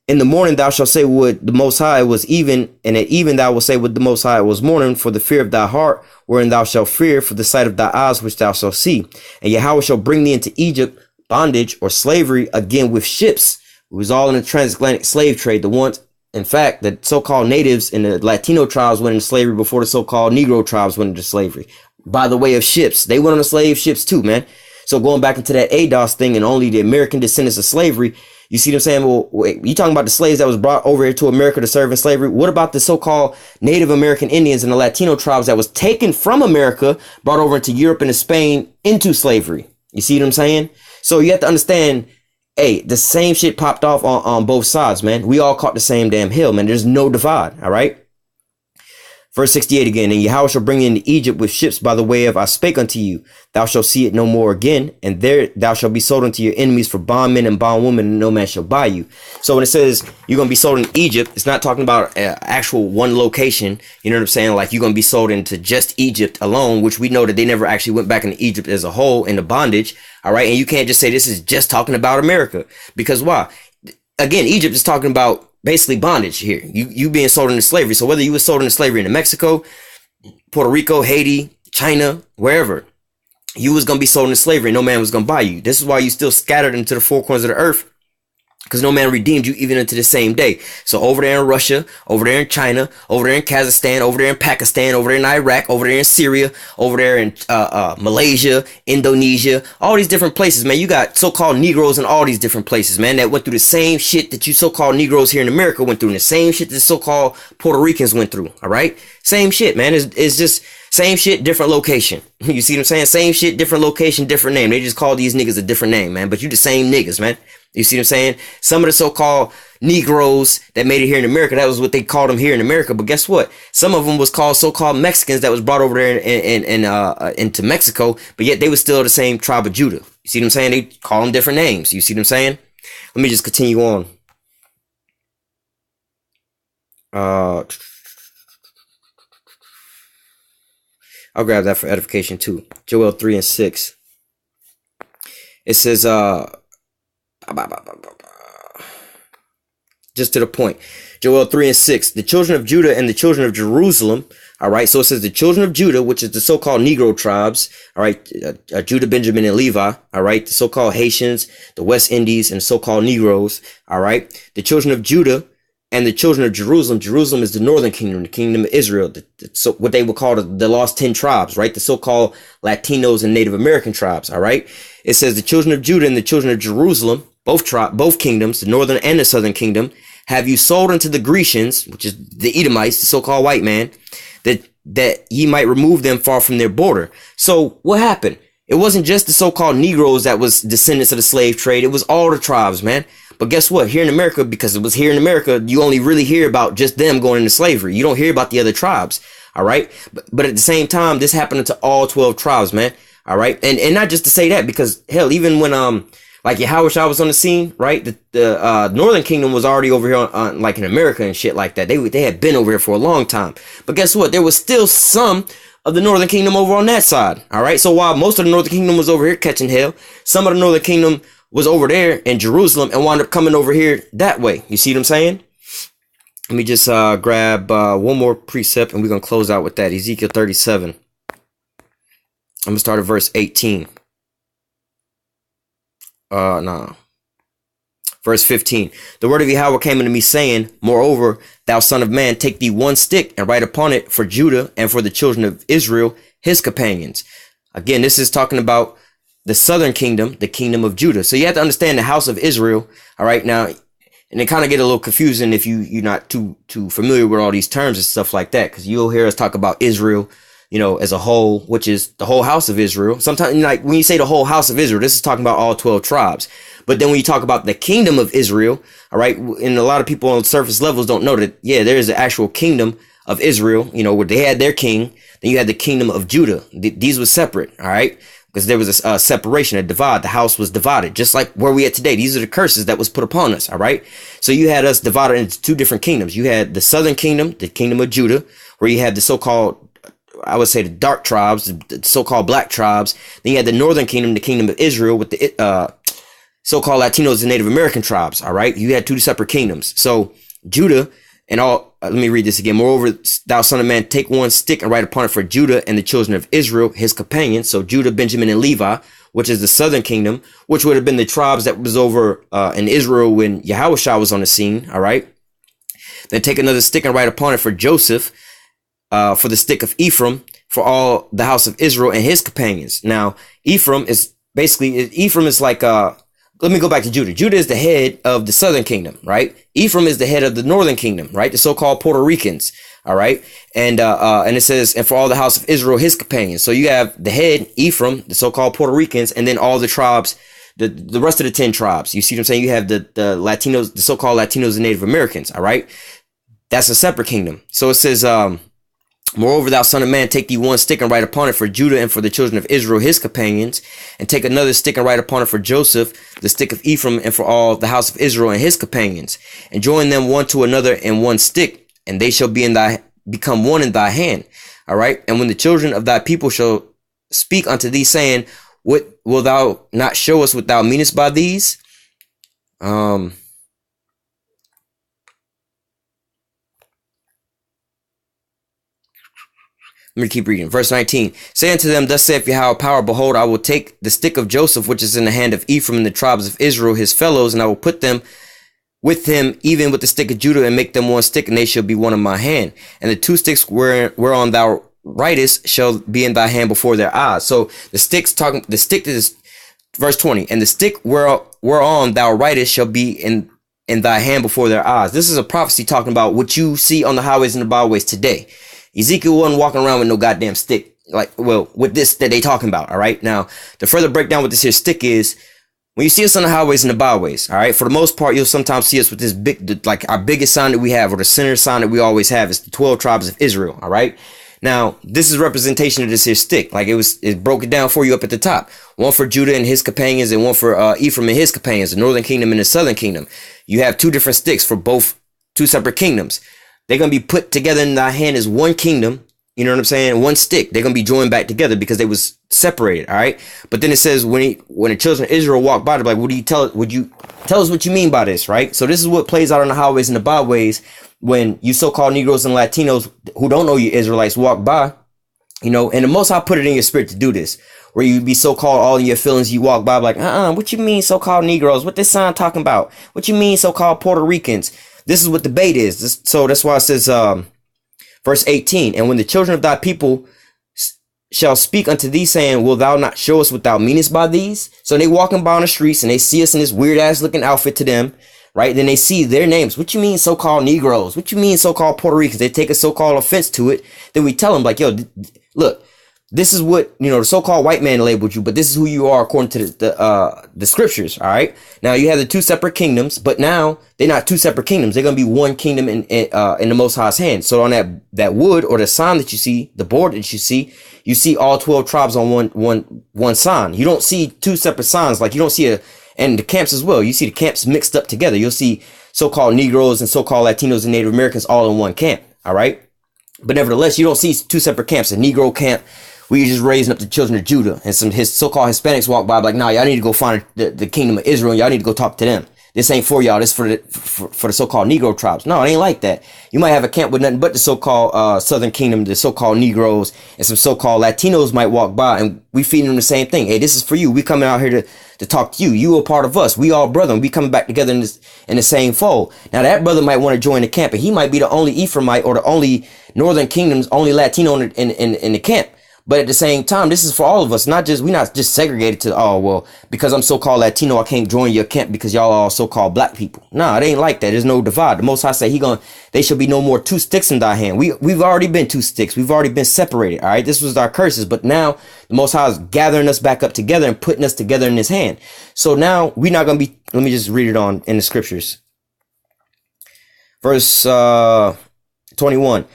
In the morning thou shalt say with the Most High was even, and at even thou wilt say with the Most High was morning, for the fear of thy heart, wherein thou shalt fear, for the sight of thy eyes which thou shalt see. And Yahweh shall bring thee into Egypt, bondage or slavery, again with ships. It was all in the transatlantic slave trade. The ones, in fact, the so-called natives and the Latino tribes went into slavery before the so-called Negro tribes went into slavery. By the way of ships. They went on the slave ships too, man. So going back into that ADOS thing and only the American descendants of slavery, you see what I'm saying? Well, wait, you talking about the slaves that was brought over here to America to serve in slavery? What about the so-called Native American Indians and the Latino tribes that was taken from America, brought over into Europe and to Spain into slavery? You see what I'm saying? So you have to understand, hey, the same shit popped off on both sides, man. We all caught the same damn hill, man. There's no divide, all right? Verse 68 again, and Yahweh shall bring you into Egypt with ships by the way of I spake unto you. Thou shalt see it no more again, and there thou shalt be sold unto your enemies for bondmen and bondwomen, and no man shall buy you. So when it says you're going to be sold in Egypt, it's not talking about actual one location. You know what I'm saying? Like you're going to be sold into just Egypt alone, which we know that they never actually went back into Egypt as a whole into bondage. All right. And you can't just say this is just talking about America, because why? Again, Egypt is talking about basically bondage here. You being sold into slavery. So whether you were sold into slavery in Mexico, Puerto Rico, Haiti, China, wherever, you was going to be sold into slavery. No man was going to buy you. This is why you still scattered into the four corners of the earth, because no man redeemed you even into the same day. So over there in Russia, over there in China, over there in Kazakhstan, over there in Pakistan, over there in Iraq, over there in Syria, over there in Malaysia, Indonesia, all these different places, man. You got so-called Negroes in all these different places, man, that went through the same shit that you so-called Negroes here in America went through, and the same shit that so-called Puerto Ricans went through, all right? Same shit, man. It's just same shit, different location. You see what I'm saying? Same shit, different location, different name. They just call these niggas a different name, man, but you the same niggas, man. You see what I'm saying? Some of the so-called Negroes that made it here in America, that was what they called them here in America. But guess what? Some of them was called so-called Mexicans that was brought over there into Mexico, but yet they were still the same tribe of Judah. You see what I'm saying? They call them different names. You see what I'm saying? Let me just continue on. I'll grab that for edification too. Joel 3 and 6. It says, just to the point. Joel 3 and 6. The children of Judah and the children of Jerusalem. All right. So it says the children of Judah, which is the so-called Negro tribes. All right. Judah, Benjamin, and Levi. All right. The so-called Haitians, the West Indies, and so-called Negroes. All right. The children of Judah and the children of Jerusalem. Jerusalem is the northern kingdom, the kingdom of Israel. So what they would call the lost 10 tribes, right? The so-called Latinos and Native American tribes. All right. It says the children of Judah and the children of Jerusalem, both kingdoms, the northern and the southern kingdom, have you sold unto the Grecians, which is the Edomites, the so-called white man, that ye might remove them far from their border. So what happened? It wasn't just the so-called Negroes that was descendants of the slave trade. It was all the tribes, man. But guess what? Here in America, because it was here in America, you only really hear about just them going into slavery. You don't hear about the other tribes. All right. But at the same time, this happened to all 12 tribes, man. All right. And not just to say that, because hell, even when, like Yahweh was on the scene, right? The Northern Kingdom was already over here on like in America and shit like that. They had been over here for a long time. But guess what? There was still some of the Northern Kingdom over on that side. All right. So while most of the Northern Kingdom was over here catching hell, some of the Northern Kingdom was over there in Jerusalem and wound up coming over here that way. You see what I'm saying? Let me just grab one more precept and we're going to close out with that. Ezekiel 37. I'm going to start at verse 18. Verse 15. The word of Yahweh came unto me, saying, moreover, thou son of man, take thee one stick and write upon it for Judah and for the children of Israel, his companions. Again, this is talking about the southern kingdom, the kingdom of Judah. So you have to understand the house of Israel. All right. Now, and it kind of get a little confusing if you're not too familiar with all these terms and stuff like that, because you'll hear us talk about Israel, you know, as a whole, which is the whole house of Israel. Sometimes, like when you say the whole house of Israel, this is talking about all 12 tribes. But then when you talk about the kingdom of Israel, all right, and a lot of people on surface levels don't know that, yeah, there is an actual kingdom of Israel, you know, where they had their king. Then you had the kingdom of Judah. These were separate, all right, because there was a separation, a divide. The house was divided, just like where we at today. These are the curses that was put upon us, all right? So you had us divided into two different kingdoms. You had the southern kingdom, the kingdom of Judah, where you had the so-called, I would say, the dark tribes, the so-called black tribes. Then you had the northern kingdom, the kingdom of Israel, with the so-called Latinos and Native American tribes. All right. You had two separate kingdoms. So Judah and all, let me read this again. Moreover, thou son of man, take one stick and write upon it for Judah and the children of Israel, his companions. So Judah, Benjamin, and Levi, which is the southern kingdom, which would have been the tribes that was over in Israel when Yahushua was on the scene. All right. Then take another stick and write upon it for Joseph, for the stick of Ephraim, for all the house of Israel and his companions. Now, Ephraim is like, let me go back to Judah. Judah is the head of the southern kingdom, right? Ephraim is the head of the northern kingdom, right? The so-called Puerto Ricans, all right? And it says, and for all the house of Israel, his companions. So you have the head, Ephraim, the so-called Puerto Ricans, and then all the tribes the rest of the 10 tribes. You see what I'm saying? You have the Latinos, the so-called Latinos and Native Americans. All right. That's a separate kingdom. So it says, moreover, thou son of man, take thee one stick and write upon it for Judah and for the children of Israel, his companions, and take another stick and write upon it for Joseph, the stick of Ephraim, and for all the house of Israel and his companions, and join them one to another in one stick, and they shall become one in thy hand. All right. And when the children of thy people shall speak unto thee, saying, what will thou not show us what thou meanest by these? Let me keep reading. Verse 19. Say unto them, thus saith Yahweh power, behold, I will take the stick of Joseph, which is in the hand of Ephraim and the tribes of Israel, his fellows, and I will put them with him, even with the stick of Judah, and make them one stick, and they shall be one in my hand. And the two sticks whereon thou writest shall be in thy hand before their eyes. So the stick is verse 20. And the stick whereon thou writest shall be in thy hand before their eyes. This is a prophecy talking about what you see on the highways and the byways today. Ezekiel wasn't walking around with no goddamn stick, with this that they talking about. All right. Now, to further break down what this here stick is, when you see us on the highways and the byways, all right, for the most part, you'll sometimes see us with this our biggest sign that we have, or the center sign that we always have, is the 12 tribes of Israel. All right. Now, this is representation of this here stick. It broke it down for you up at the top. One for Judah and his companions, and one for Ephraim and his companions, the northern kingdom and the southern kingdom. You have two different sticks for two separate kingdoms. They're going to be put together in thy hand as one kingdom. You know what I'm saying? One stick. They're going to be joined back together because they was separated. All right. But then it says when the children of Israel walk by, they're like, would you tell us what you mean by this? Right. So this is what plays out on the highways and the byways when you so-called Negroes and Latinos who don't know you Israelites walk by, and the Most High put it in your spirit to do this, where you be so-called all in your feelings. You walk by like, what you mean so-called Negroes? What this sign talking about? What you mean so-called Puerto Ricans? This is what the bait is. So that's why it says, verse 18, and when the children of thy people shall speak unto thee, saying, will thou not show us what thou meanest by these? So they walking by on the streets and they see us in this weird ass looking outfit to them, right? Then they see their names. What you mean so-called Negroes? What you mean so-called Puerto Ricans? They take a so-called offense to it. Then we tell them like, yo, look, this is what, the so-called white man labeled you, but this is who you are according to the scriptures. All right. Now you have the two separate kingdoms, but now they're not two separate kingdoms. They're going to be one kingdom in the Most High's hand. So on that wood or the sign that you see, the board that you see all 12 tribes on one sign. You don't see two separate signs. Like you don't see and the camps as well. You see the camps mixed up together. You'll see so-called Negroes and so-called Latinos and Native Americans all in one camp. All right. But nevertheless, you don't see two separate camps. A Negro camp, we just raising up the children of Judah, and some his so-called Hispanics walk by like, nah, y'all need to go find the kingdom of Israel. And y'all need to go talk to them. This ain't for y'all. This for the so-called Negro tribes. No, it ain't like that. You might have a camp with nothing but the so-called Southern Kingdom, the so-called Negroes, and some so-called Latinos might walk by, and we feeding them the same thing. Hey, this is for you. We coming out here to talk to you. You a part of us. We all brethren. We coming back together in the same fold. Now that brother might want to join the camp, and he might be the only Ephraimite or the only Northern Kingdom's only Latino in the camp. But at the same time, this is for all of us. We're not just segregated to, because I'm so-called Latino, I can't join your camp because y'all are so-called black people. Nah, it ain't like that. There's no divide. The Most High say they shall be no more two sticks in thy hand. We've already been two sticks. We've already been separated. All right. This was our curses. But now the Most High is gathering us back up together and putting us together in his hand. So now we're not going to be, let me just read it on in the scriptures. Verse 21.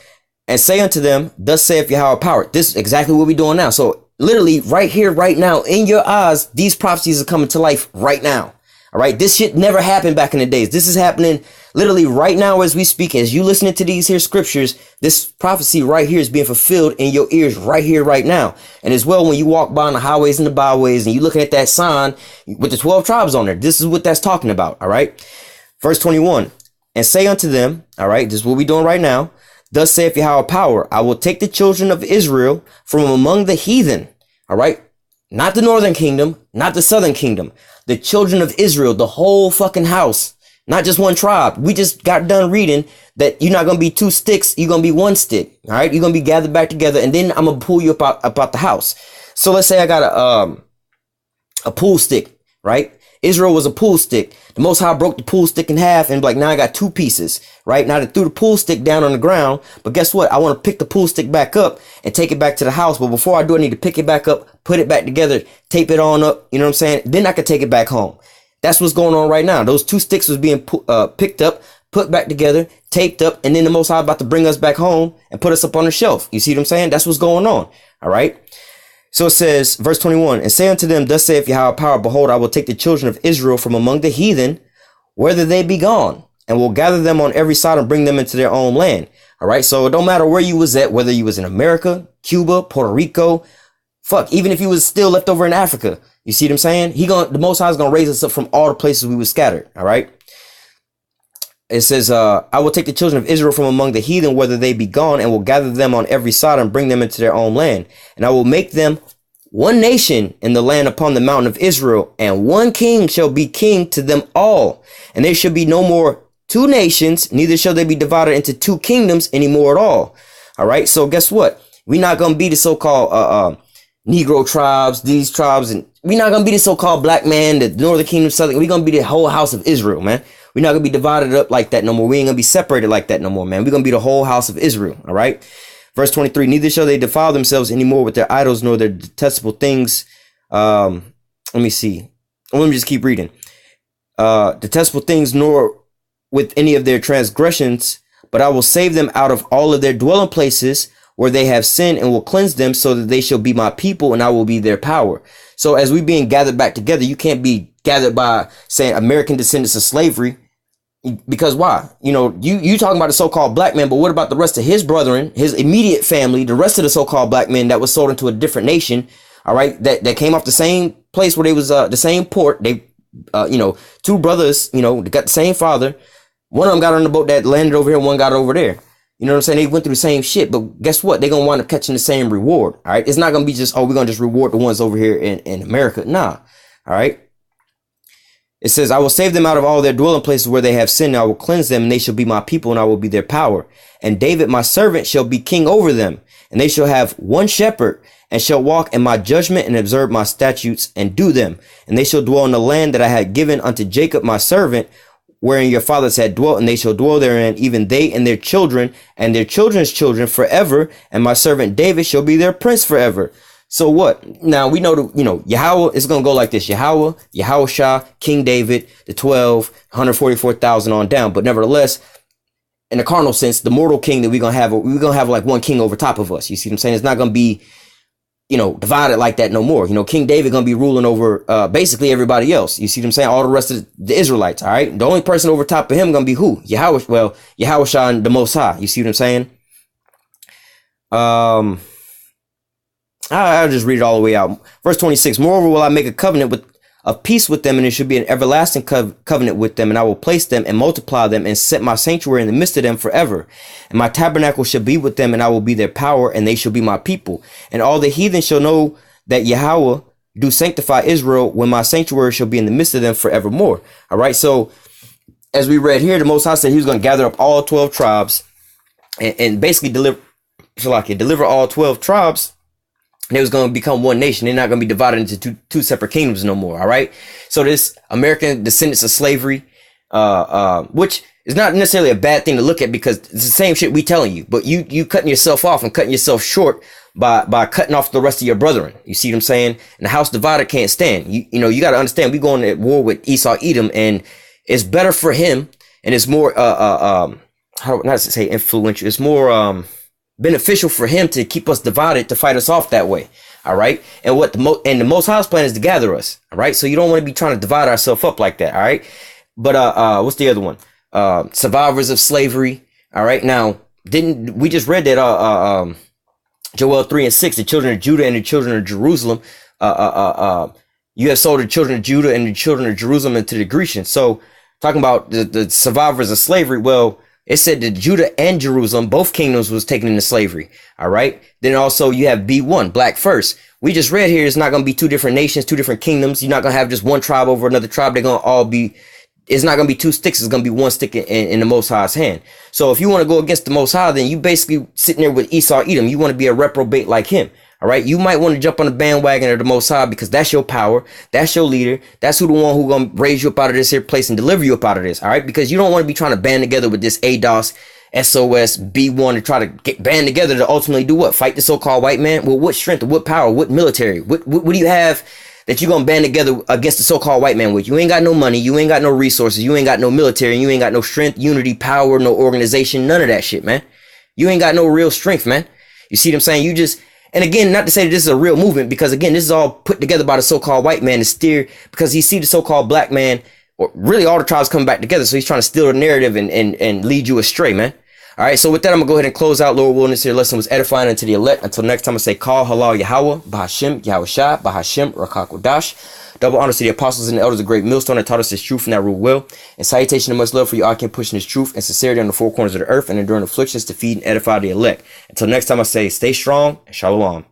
And say unto them, thus saith Yahweh power. This is exactly what we're doing now. So literally right here, right now, in your eyes, these prophecies are coming to life right now. All right. This shit never happened back in the days. This is happening literally right now as we speak. As you listening to these here scriptures, this prophecy right here is being fulfilled in your ears right here, right now. And as well, when you walk by on the highways and the byways and you looking at that sign with the 12 tribes on there, this is what that's talking about. All right. Verse 21. And say unto them, all right, this is what we're doing right now. Thus saith Yahweh power, I will take the children of Israel from among the heathen. All right. Not the northern kingdom, not the southern kingdom, the children of Israel, the whole fucking house, not just one tribe. We just got done reading that you're not going to be two sticks. You're going to be one stick. All right. You're going to be gathered back together. And then I'm going to pull you about the house. So let's say I got a pool stick, right? Israel was a pool stick. The Most High broke the pool stick in half and like, now I got two pieces, right? Now they threw the pool stick down on the ground, but guess what? I want to pick the pool stick back up and take it back to the house. But before I do, I need to pick it back up, put it back together, tape it on up. You know what I'm saying? Then I could take it back home. That's what's going on right now. Those two sticks was being picked up, put back together, taped up, and then the Most High about to bring us back home and put us up on the shelf. You see what I'm saying? That's what's going on. All right. So it says, verse 21, and say unto them, thus saith Yahweh power, behold, I will take the children of Israel from among the heathen, whether they be gone, and will gather them on every side and bring them into their own land. All right. So it don't matter where you was at, whether you was in America, Cuba, Puerto Rico, even if you was still left over in Africa. You see what I'm saying? The Most High is going to raise us up from all the places we were scattered. All right. It says, I will take the children of Israel from among the heathen, whether they be gone, and will gather them on every side and bring them into their own land. And I will make them one nation in the land upon the mountain of Israel, and one king shall be king to them all. And there shall be no more two nations, neither shall they be divided into two kingdoms anymore at all. All right. So guess what? We're not going to be the so-called Negro tribes, these tribes, and we're not going to be the so-called black man, the northern kingdom, southern. We're going to be the whole house of Israel, man. We're not going to be divided up like that no more. We ain't going to be separated like that no more, man. We're going to be the whole house of Israel. All right. Verse 23, neither shall they defile themselves anymore with their idols, nor their detestable things. Let me see. Let me just keep reading. Detestable things, nor with any of their transgressions, but I will save them out of all of their dwelling places where they have sinned, and will cleanse them, so that they shall be my people and I will be their power. So as we being gathered back together, you can't be gathered by saying American descendants of slavery. Because why? You know, you talking about the so-called black man, but what about the rest of his brethren, his immediate family, the rest of the so-called black men that was sold into a different nation? All right. That came off the same place where they was, the same port. They, two brothers, they got the same father. One of them got on the boat that landed over here. One got over there. You know what I'm saying? They went through the same shit, but guess what? They're going to wind up catching the same reward. All right. It's not going to be just, we're going to just reward the ones over here in America. Nah. All right. It says, I will save them out of all their dwelling places where they have sinned. I will cleanse them, and they shall be my people, and I will be their power. And David, my servant, shall be king over them. And they shall have one shepherd, and shall walk in my judgment and observe my statutes and do them. And they shall dwell in the land that I had given unto Jacob, my servant, wherein your fathers had dwelt, and they shall dwell therein, even they and their children and their children's children forever. And my servant David shall be their prince forever. So what? Now we know Yahweh is going to go like this. Yahweh Shah, King David, the 12, 144,000 on down. But nevertheless, in the carnal sense, the mortal king that we're going to have like one king over top of us. You see what I'm saying? It's not going to be, divided like that no more. King David going to be ruling over, basically everybody else. You see what I'm saying? All the rest of the Israelites. All right. The only person over top of him going to be who? Yahweh Shah and the Most High. You see what I'm saying? I'll just read it all the way out. Verse 26, moreover, will I make a covenant of peace with them, and it should be an everlasting covenant with them, and I will place them and multiply them and set my sanctuary in the midst of them forever. And my tabernacle shall be with them, and I will be their power, and they shall be my people. And all the heathen shall know that Yahweh do sanctify Israel, when my sanctuary shall be in the midst of them forevermore. All right. So as we read here, the Most High said he was going to gather up all 12 tribes and basically deliver all 12 tribes. And it was going to become one nation. They're not going to be divided into two separate kingdoms no more. All right. So this American descendants of slavery, which is not necessarily a bad thing to look at, because it's the same shit we telling you, but you cutting yourself off and cutting yourself short by cutting off the rest of your brethren. You see what I'm saying? And the house divided can't stand. You got to understand, we going at war with Esau, Edom, and it's better for him. And it's more, how not to say influential. It's more, beneficial for him to keep us divided, to fight us off that way. All right. And the Most High's plan is to gather us. All right. So you don't want to be trying to divide ourselves up like that. All right. But what's the other one? Survivors of slavery. All right. Now, didn't we just read that Joel 3:6, the children of Judah and the children of Jerusalem, you have sold the children of Judah and the children of Jerusalem into the Grecians. So talking about the survivors of slavery, well, it said that Judah and Jerusalem, both kingdoms, was taken into slavery. All right. Then also you have B1, black first. We just read here, it's not going to be two different nations, two different kingdoms. You're not going to have just one tribe over another tribe. They're going to all be, it's not going to be two sticks. It's going to be one stick in the Most High's hand. So if you want to go against the Most High, then you basically sitting there with Esau, Edom. You want to be a reprobate like him. All right, you might want to jump on the bandwagon of the Most High because that's your power, that's your leader, that's who the one who gonna raise you up out of this here place and deliver you up out of this. All right, because you don't want to be trying to band together with this ADOS, SOS, B1 to try to get band together to ultimately do what? Fight the so-called white man? Well, what strength, what power, what military, what do you have that you're gonna band together against the so-called white man with? You ain't got no money, you ain't got no resources, you ain't got no military, you ain't got no strength, unity, power, no organization, none of that shit, man. You ain't got no real strength, man. You see what I'm saying? You just, and again, not to say that this is a real movement, because again, this is all put together by the so-called white man to steer, because he see the so-called black man, or really all the tribes coming back together, so he's trying to steal the narrative and lead you astray, man. All right, so with that, I'm gonna go ahead and close out. Lord willing, this here lesson was edifying unto the elect. Until next time, I say, call halal Yahweh, Bahashim, Yahweh Shah, Bahashim, Rakakodash. Double honors to the apostles and the elders of great millstone that taught us this truth and that rule well. And salutation and much love for you all can pushing this truth and sincerity on the four corners of the earth and enduring afflictions to feed and edify the elect. Until next time, I say, stay strong and shalom.